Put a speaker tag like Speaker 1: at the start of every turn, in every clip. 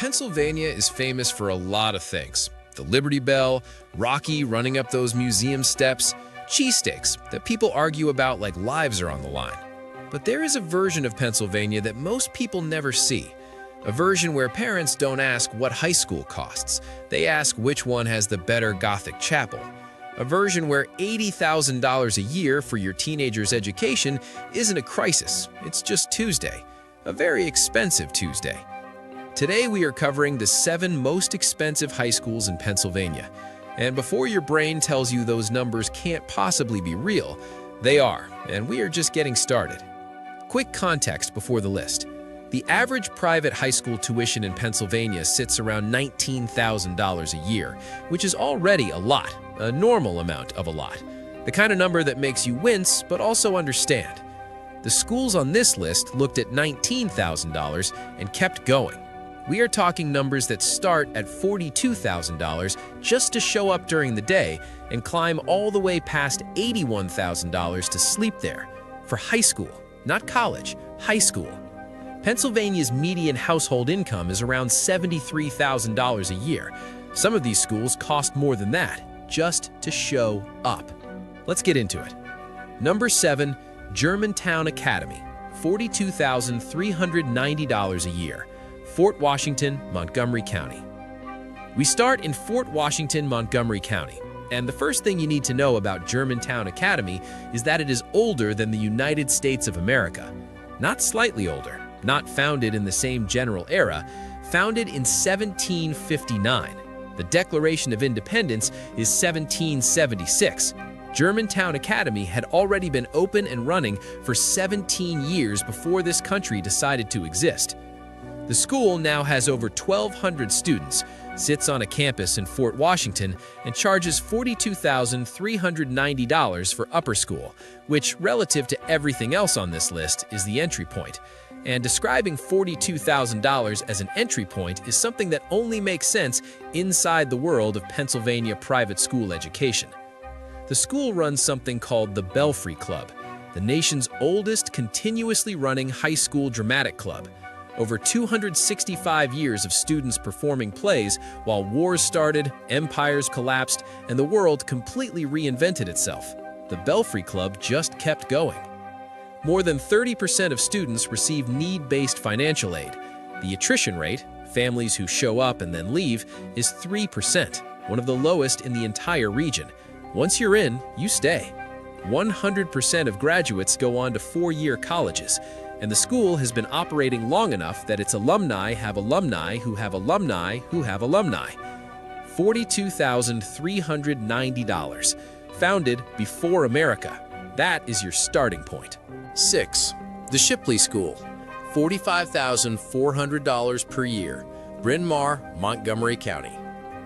Speaker 1: Pennsylvania is famous for a lot of things. The Liberty Bell, Rocky running up those museum steps, cheesesteaks that people argue about like lives are on the line. But there is a version of Pennsylvania that most people never see. A version where parents don't ask what high school costs. They ask which one has the better Gothic chapel. A version where $80,000 a year for your teenager's education isn't a crisis. It's just Tuesday. A very expensive Tuesday. Today we are covering the 7 most expensive high schools in Pennsylvania. And before your brain tells you those numbers can't possibly be real, they are, and we are just getting started. Quick context before the list. The average private high school tuition in Pennsylvania sits around $19,000 a year, which is already a lot, a normal amount of a lot. The kind of number that makes you wince, but also understand. The schools on this list looked at $19,000 and kept going. We are talking numbers that start at $42,000 just to show up during the day and climb all the way past $81,000 to sleep there. For high school, not college, high school. Pennsylvania's median household income is around $73,000 a year. Some of these schools cost more than that, just to show up. Let's get into it. Number 7, Germantown Academy, $42,390 a year. Fort Washington, Montgomery County. We start in Fort Washington, Montgomery County, and the first thing you need to know about Germantown Academy is that it is older than the United States of America. Not slightly older, not founded in the same general era, founded in 1759. The Declaration of Independence is 1776. Germantown Academy had already been open and running for 17 years before this country decided to exist. The school now has over 1,200 students, sits on a campus in Fort Washington, and charges $42,390 for upper school, which, relative to everything else on this list, is the entry point. And describing $42,000 as an entry point is something that only makes sense inside the world of Pennsylvania private school education. The school runs something called the Belfry Club, the nation's oldest continuously running high school dramatic club. Over 265 years of students performing plays while wars started, empires collapsed, and the world completely reinvented itself. The Belfry Club just kept going. More than 30% of students receive need-based financial aid. The attrition rate, families who show up and then leave, is 3%, one of the lowest in the entire region. Once you're in, you stay. 100% of graduates go on to 4-year colleges, and the school has been operating long enough that its alumni have alumni who have alumni who have alumni. $42,390. Founded before America. That is your starting point. 6. The Shipley School, $45,400 per year. Bryn Mawr, Montgomery County.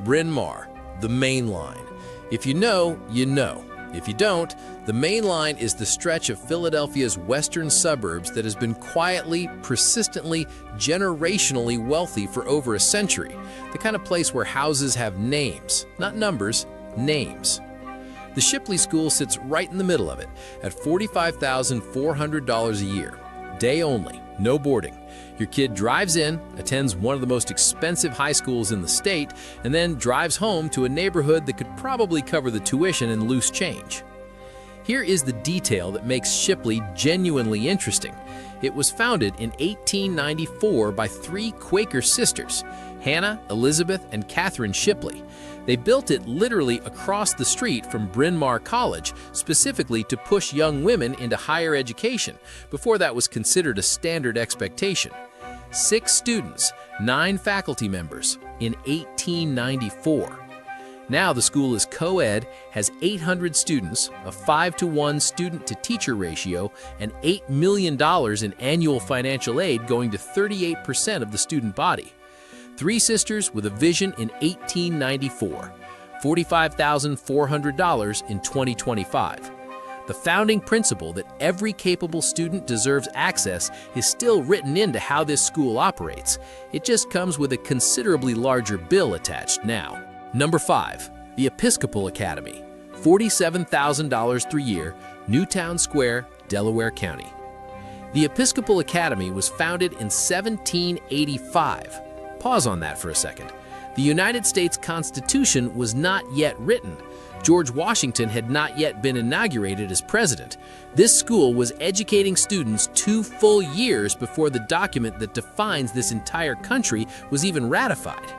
Speaker 1: Bryn Mawr, the main line. If you know, you know. If you don't, the Main Line is the stretch of Philadelphia's western suburbs that has been quietly, persistently, generationally wealthy for over a century. The kind of place where houses have names, not numbers, names. The Shipley School sits right in the middle of it at $45,400 a year. Day only, no boarding. Your kid drives in, attends one of the most expensive high schools in the state, and then drives home to a neighborhood that could probably cover the tuition and loose change. Here is the detail that makes Shipley genuinely interesting. It was founded in 1894 by 3 Quaker sisters, Hannah, Elizabeth, and Catherine Shipley. They built it literally across the street from Bryn Mawr College, specifically to push young women into higher education. Before that was considered a standard expectation. 6 students, 9 faculty members in 1894. Now the school is co-ed, has 800 students, a 5-to-1 student-to-teacher ratio, and $8 million in annual financial aid going to 38% of the student body. 3 sisters with a vision in 1894, $45,400 in 2025. The founding principle that every capable student deserves access is still written into how this school operates. It just comes with a considerably larger bill attached now. Number 5, the Episcopal Academy, $47,000 per year, Newtown Square, Delaware County. The Episcopal Academy was founded in 1785.
Speaker 2: Pause on that for a second. The United States Constitution was not yet written. George Washington had not yet been inaugurated as president. This school was educating students 2 full years before the document that defines this entire country was even ratified.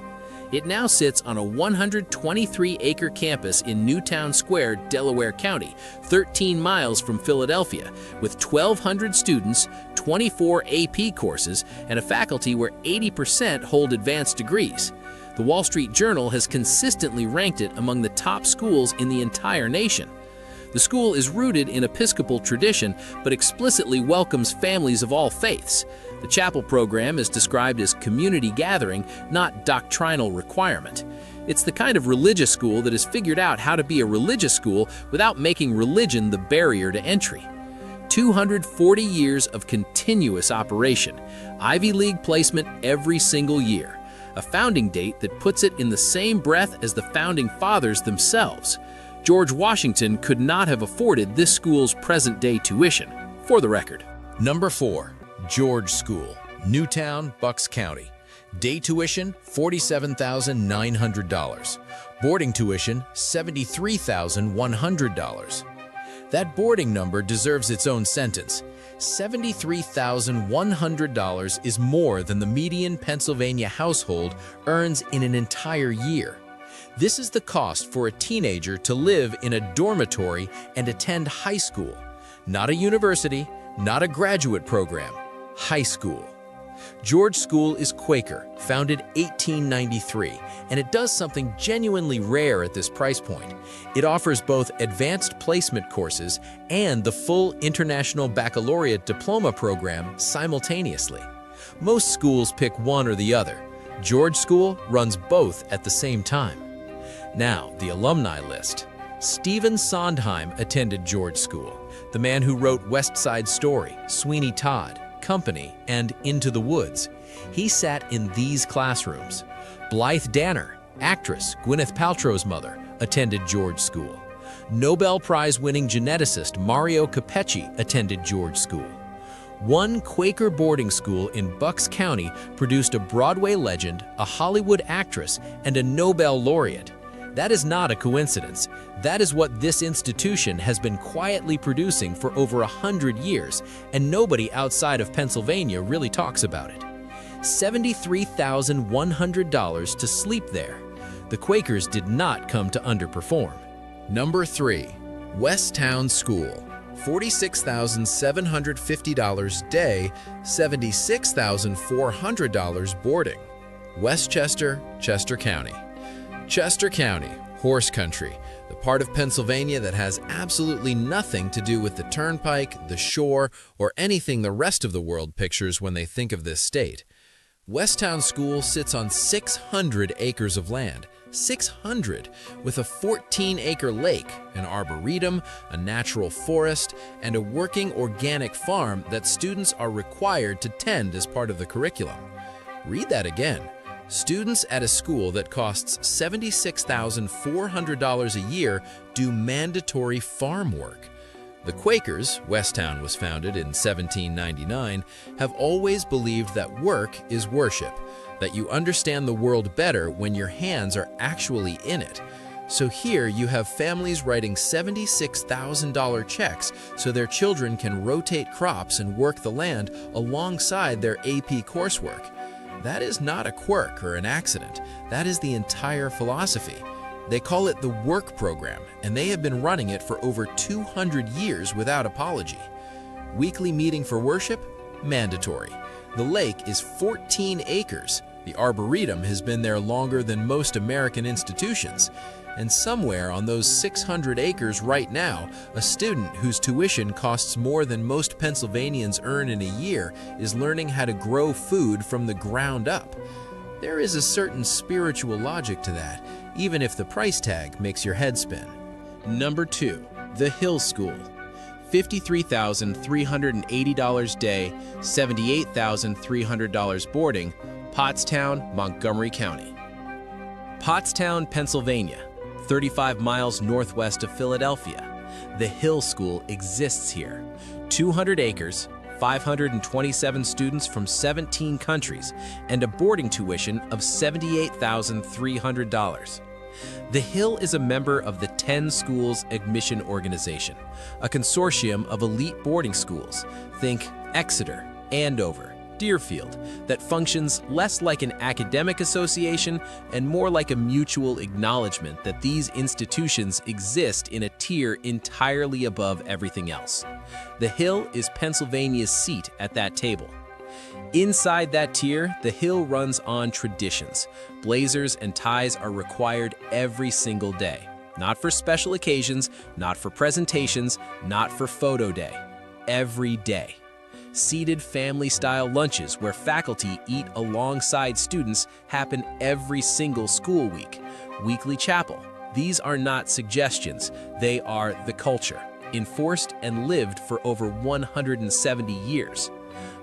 Speaker 2: It now sits on a 123-acre campus in Newtown Square, Delaware County, 13 miles from Philadelphia, with 1,200 students, 24 AP courses, and a faculty where 80% hold advanced degrees. The Wall Street Journal has consistently ranked it among the top schools in the entire nation. The school is rooted in Episcopal tradition, but explicitly welcomes families of all faiths. The chapel program is described as community gathering, not doctrinal requirement. It's the kind of religious school that has figured out how to be a religious school without making religion the barrier to entry. 240 years of continuous operation, Ivy League placement every single year. A founding date that puts it in the same breath as the founding fathers themselves. George Washington could not have afforded this school's present-day tuition, for the record.
Speaker 1: Number 4. George School, Newtown, Bucks County. Day tuition, $47,900. Boarding tuition, $73,100. That boarding number deserves its own sentence. $73,100 is more than the median Pennsylvania household earns in an entire year. This is the cost for a teenager to live in a dormitory and attend high school. Not a university, not a graduate program, high school. George School is Quaker, founded 1893, and it does something genuinely rare at this price point. It offers both advanced placement courses and the full International Baccalaureate Diploma program simultaneously. Most schools pick one or the other. George School runs both at the same time. Now, the alumni list. Stephen Sondheim attended George School, the man who wrote West Side Story, Sweeney Todd, Company, and Into the Woods. He sat in these classrooms. Blythe Danner, actress Gwyneth Paltrow's mother, attended George School. Nobel Prize-winning geneticist Mario Capecchi attended George School. One Quaker boarding school in Bucks County produced a Broadway legend, a Hollywood actress, and a Nobel laureate. That is not a coincidence. That is what this institution has been quietly producing for over 100 years, and nobody outside of Pennsylvania really talks about it. $73,100 to sleep there. The Quakers did not come to underperform. Number 3. Westtown School. $46,750 day, $76,400 boarding. Westchester, Chester County. Chester County, horse country, the part of Pennsylvania that has absolutely nothing to do with the turnpike, the shore, or anything the rest of the world pictures when they think of this state. Westtown School sits on 600 acres of land, 600, with a 14-acre lake, an arboretum, a natural forest, and a working organic farm that students are required to tend as part of the curriculum. Read that again. Students at a school that costs $76,400 a year do mandatory farm work. The Quakers, Westtown was founded in 1799, have always believed that work is worship, that you understand the world better when your hands are actually in it. So here you have families writing $76,000 checks so their children can rotate crops and work the land alongside their AP coursework. That is not a quirk or an accident. That is the entire philosophy. They call it the work program, and they have been running it for over 200 years without apology. Weekly meeting for worship? Mandatory. The lake is 14 acres. The Arboretum has been there longer than most American institutions. And somewhere on those 600 acres right now, a student whose tuition costs more than most Pennsylvanians earn in a year is learning how to grow food from the ground up. There is a certain spiritual logic to that, even if the price tag makes your head spin. Number 2. The Hill School. $53,380 day, $78,300 boarding, Pottstown, Montgomery County. Pottstown, Pennsylvania, 35 miles northwest of Philadelphia. The Hill School exists here. 200 acres,
Speaker 2: 527 students from 17 countries, and a boarding tuition of $78,300. The Hill is a member of the 10 Schools Admission Organization, a consortium of elite boarding schools, think Exeter, Andover, Deerfield, that functions less like an academic association and more like a mutual acknowledgement that these institutions exist in a tier entirely above everything else. The Hill is Pennsylvania's seat at that table. Inside that tier, the Hill runs on traditions. Blazers and ties are required every single day. Not for special occasions, not for presentations, not for photo day. Every day. Seated family-style lunches where faculty eat alongside students happen every single school week. Weekly chapel. These are not suggestions, they are the culture, enforced and lived for over 170 years.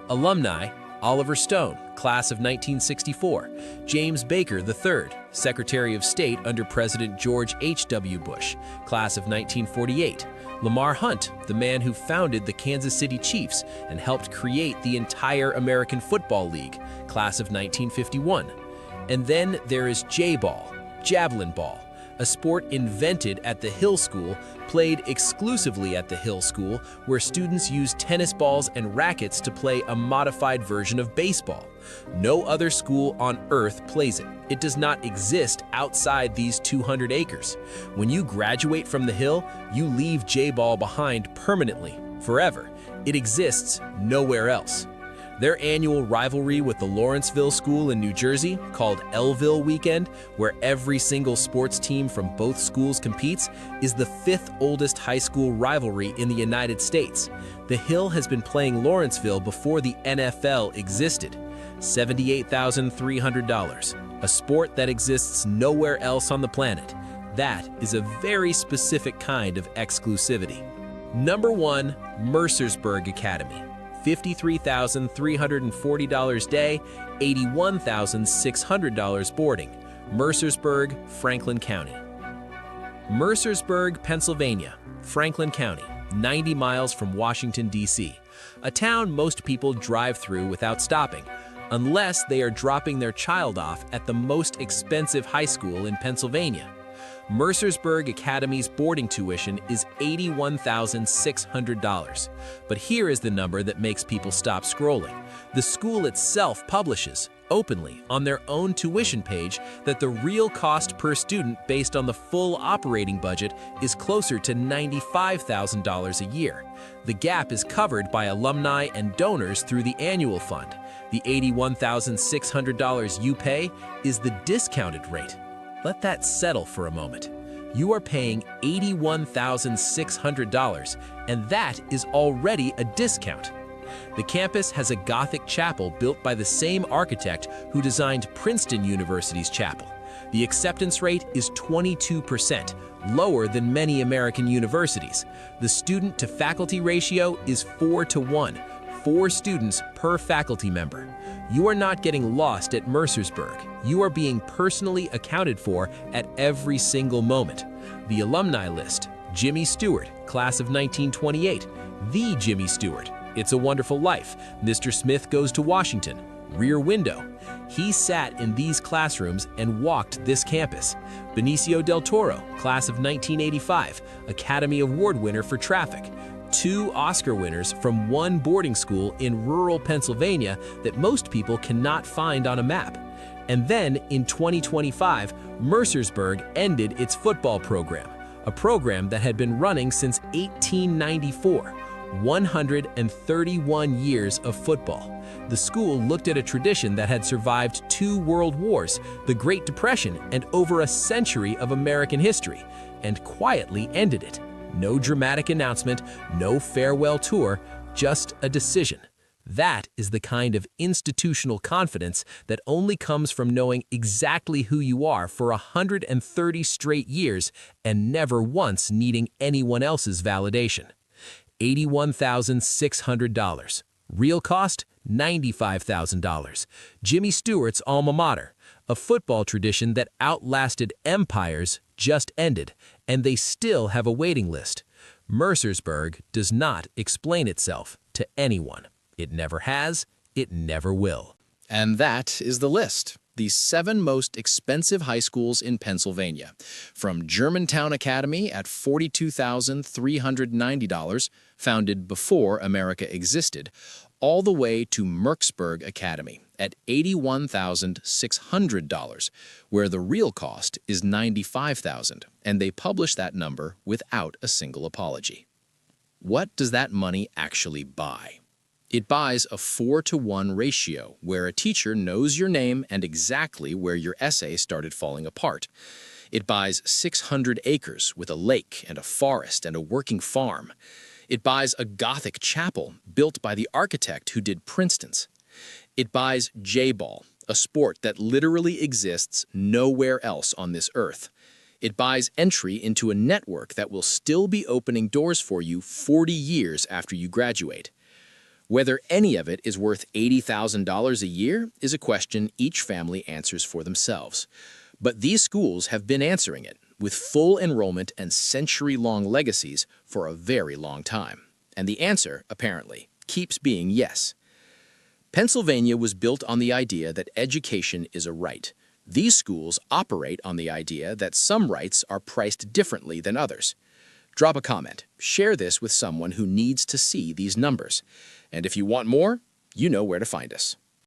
Speaker 2: Alumni: Oliver Stone, class of 1964, James Baker III, Secretary of State under President George H.W. Bush, class of 1948, Lamar Hunt, the man who founded the Kansas City Chiefs and helped create the entire American Football League, class of 1951. And then there is J-ball, javelin ball, a sport invented at the Hill School, played exclusively at the Hill School, where students use tennis balls and rackets to play a modified version of baseball. No other school on earth plays it. It does not exist outside these 200 acres. When you graduate from the Hill, you leave J-ball behind permanently, forever. It exists nowhere else. Their annual rivalry with the Lawrenceville School in New Jersey, called Elville Weekend, where every single sports team from both schools competes, is the 5th oldest high school rivalry in the United States. The Hill has been playing Lawrenceville before the NFL existed. $78,300, a sport that exists nowhere else on the planet. That is a very specific kind of exclusivity. Number 1, Mercersburg Academy. $53,340 day, $81,600 boarding. Mercersburg, Franklin County. Mercersburg, Pennsylvania, Franklin County, 90 miles from Washington, D.C., a town most people drive through without stopping, unless they are dropping their child off at the most expensive high school in Pennsylvania. Mercersburg Academy's boarding tuition is $81,600. But here is the number that makes people stop scrolling. The school itself publishes, openly, on their own tuition page, that the real cost per student based on the full operating budget is closer to $95,000 a year. The gap is covered by alumni and donors through the annual fund. The $81,600 you pay is the discounted rate. Let that settle for a moment. You are paying $81,600, and that is already a discount. The campus has a Gothic chapel built by the same architect who designed Princeton University's chapel. The acceptance rate is 22%, lower than many American universities. The student-to-faculty ratio is 4-to-1, 4 students per faculty member. You are not getting lost at Mercersburg. You are being personally accounted for at every single moment. The alumni list: Jimmy Stewart, class of 1928, the Jimmy Stewart, It's a Wonderful Life, Mr. Smith Goes to Washington, Rear Window. He sat in these classrooms and walked this campus. Benicio del Toro, class of 1985, Academy Award winner for Traffic. 2 Oscar winners from one boarding school in rural Pennsylvania that most people cannot find on a map. And then, in 2025, Mercersburg ended its football program, a program that had been running since 1894. 131 years of football. The school looked at a tradition that had survived 2 world wars, the Great Depression, and over a century of American history, and quietly ended it. No dramatic announcement, no farewell tour, just a decision. That is the kind of institutional confidence that only comes from knowing exactly who you are for 130 straight years and never once needing anyone else's validation. $81,600. Real cost, $95,000. Jimmy Stewart's alma mater. A football tradition that outlasted empires just ended, and they still have a waiting list. Mercersburg does not explain itself to anyone.
Speaker 1: It never has, it never will.
Speaker 2: And that is the list. The 7 most expensive high schools in Pennsylvania, from Germantown Academy at $42,390, founded before America existed, all the way to Mercksburg Academy at $81,600, where the real cost is $95,000, and they publish that number without a single apology. What does that money actually buy? It buys a 4-to-1 ratio, where a teacher knows your name and exactly where your essay started falling apart. It buys 600 acres with a lake and a forest and a working farm. It buys a Gothic chapel built by the architect who did Princeton's. It buys J-ball, a sport that literally exists nowhere else on this earth. It buys entry into a network that will still be opening doors for you 40 years after you graduate. Whether any of it is worth $80,000 a year is a question each family answers for themselves. But these schools have been answering it, with full enrollment and century-long legacies for a very long time. And the answer, apparently, keeps being yes. Pennsylvania was built on the idea that education is a right. These schools operate on the idea that some rights are priced differently than others. Drop a comment, share this with someone who needs to see these numbers. And if you want more, you know where to find us.